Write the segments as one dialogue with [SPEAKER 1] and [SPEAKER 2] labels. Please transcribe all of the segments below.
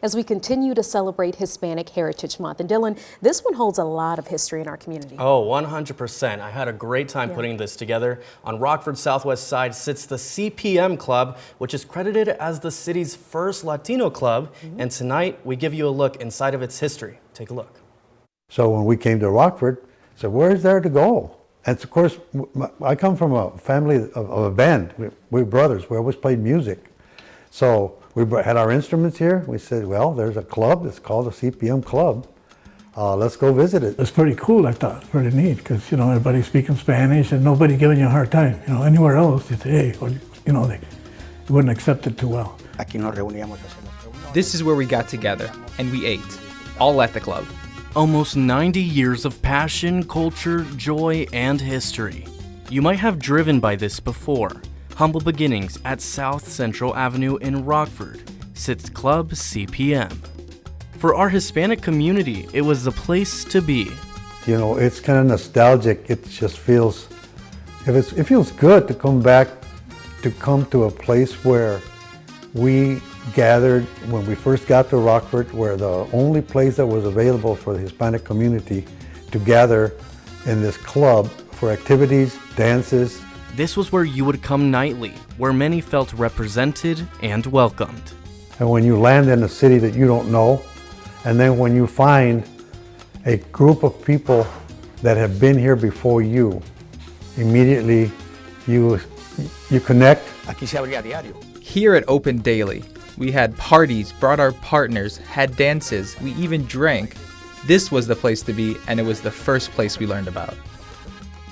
[SPEAKER 1] as we continue to celebrate Hispanic Heritage Month. And Dylan, this one holds a lot of history in our community.
[SPEAKER 2] Oh, 100%. I had a great time putting this together. On Rockford's southwest side sits the CPM Club, which is credited as the city's first Latino club. And tonight we give you a look inside of its history. Take a look.
[SPEAKER 3] So when we came to Rockford, I said, where's there to go? And of course, I come from a family of a band. We're brothers. We always played music. So we had our instruments here. We said, well, there's a club. It's called the CPM Club. Let's go visit it.
[SPEAKER 4] It's pretty cool, I thought. Pretty neat, because, you know, everybody's speaking Spanish and nobody giving you a hard time. You know, anywhere else, you say, hey, or, you know, they wouldn't accept it too well.
[SPEAKER 5] This is where we got together, and we ate, all at the club.
[SPEAKER 2] Almost 90 years of passion, culture, joy, and history. You might have driven by this before. Humble beginnings at South Central Avenue in Rockford sits Club CPM. For our Hispanic community, it was the place to be.
[SPEAKER 3] You know, it's kind of nostalgic. It just feels, it feels good to come back, to come to a place where we gathered when we first got to Rockford, where the only place that was available for the Hispanic community to gather in this club for activities, dances.
[SPEAKER 2] This was where you would come nightly, where many felt represented and welcomed.
[SPEAKER 3] And when you land in a city that you don't know, and then when you find a group of people that have been here before you, immediately you connect.
[SPEAKER 5] Here it opened daily. We had parties, brought our partners, had dances, we even drank. This was the place to be, and it was the first place we learned about.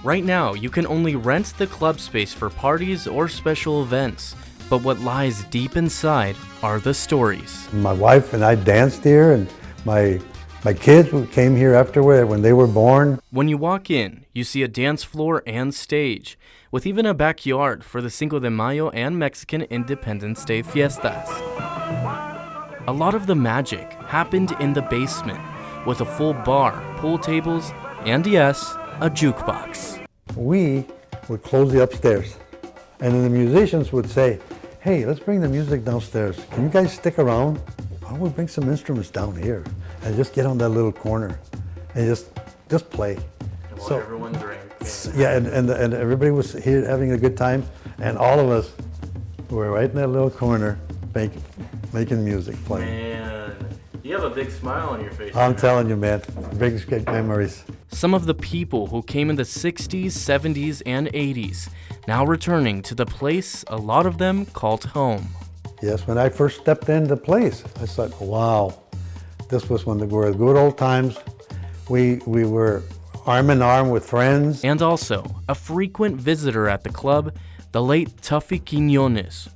[SPEAKER 2] Right now, you can only rent the club space for parties or special events, but what lies deep inside are the stories.
[SPEAKER 3] My wife and I danced here, and my kids came here afterward when they were born.
[SPEAKER 2] When you walk in, you see a dance floor and stage, with even a backyard for the Cinco de Mayo and Mexican Independence Day fiestas. A lot of the magic happened in the basement, with a full bar, pool tables, and yes, a jukebox.
[SPEAKER 3] We would close the upstairs, and then the musicians would say, hey, let's bring the music downstairs. Can you guys stick around? Why don't we bring some instruments down here and just get on that little corner and just play.
[SPEAKER 2] And while everyone drank.
[SPEAKER 3] Yeah, and everybody was here having a good time, and all of us were right in that little corner making music, playing.
[SPEAKER 2] Man, you have a big smile on your face.
[SPEAKER 3] I'm telling you, man, big great memories.
[SPEAKER 2] Some of the people who came in the 60s, 70s, and 80s, now returning to the place a lot of them called home.
[SPEAKER 3] Yes, when I first stepped into the place, I thought, wow, this was when there were good old times. We were arm in arm with friends.
[SPEAKER 2] And also, a frequent visitor at the club, the late Tuffy Quiñones.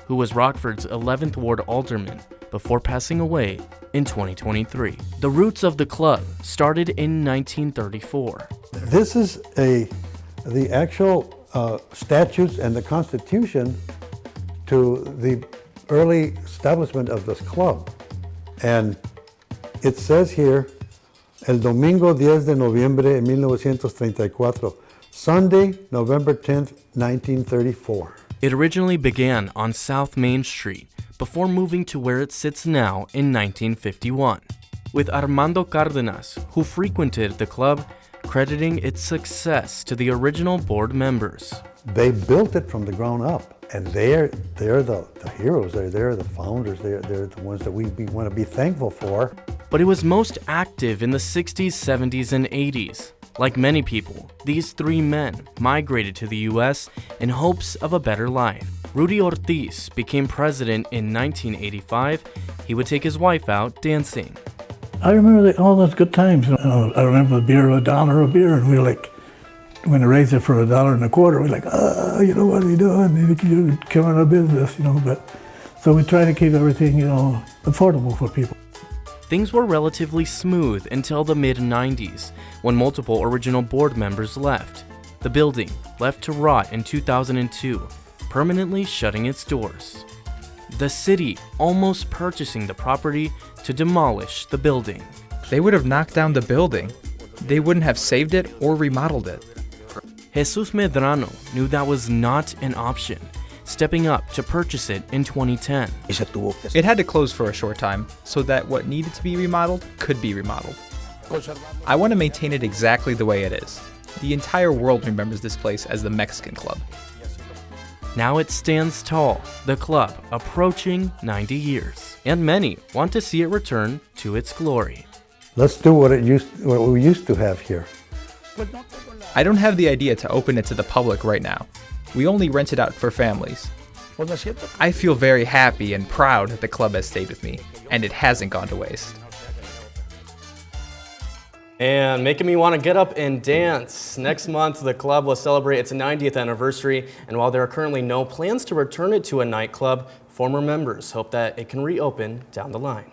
[SPEAKER 2] Who was Rockford's 11th Ward Alderman before passing away in 2023. The roots of the club started in 1934.
[SPEAKER 3] This is the actual statutes and the Constitution to the early establishment of this club. And it says here, El Domingo 10 de Noviembre en 1934, Sunday, November 10th, 1934.
[SPEAKER 2] It originally began on South Main Street before moving to where it sits now in 1951, with Armando Cárdenas, who frequented the club, crediting its success to the original board members.
[SPEAKER 3] They built it from the ground up, and they're the heroes. They're the founders. They're the ones that we want to be thankful for.
[SPEAKER 2] But it was most active in the 60s, 70s, and 80s. Like many people, these three men migrated to the US in hopes of a better life. Rudy Ortiz became president in 1985. He would take his wife out dancing.
[SPEAKER 4] I remember all those good times. I remember a beer, $1 a beer, and we were like, when they raised it for $1.25, we were like, you know, what are you doing? You're killing our business, you know. But so we try to keep everything, you know, affordable for people.
[SPEAKER 2] Things were relatively smooth until the mid-90s, when multiple original board members left. The building left to rot in 2002, permanently shutting its doors. The city almost purchasing the property to demolish the building.
[SPEAKER 5] They would have knocked down the building. They wouldn't have saved it or remodeled it.
[SPEAKER 2] Jesus Medrano knew that was not an option, stepping up to purchase it in 2010.
[SPEAKER 5] It had to close for a short time so that what needed to be remodeled could be remodeled. I want to maintain it exactly the way it is. The entire world remembers this place as the Mexican Club.
[SPEAKER 2] Now it stands tall, the club approaching 90 years, and many want to see it return to its glory.
[SPEAKER 3] Let's do what we used to have here.
[SPEAKER 5] I don't have the idea to open it to the public right now. We only rent it out for families. I feel very happy and proud that the club has stayed with me, and it hasn't gone to waste.
[SPEAKER 2] And making me want to get up and dance. Next month, the club will celebrate its 90th anniversary, and while there are currently no plans to return it to a nightclub, former members hope that it can reopen down the line.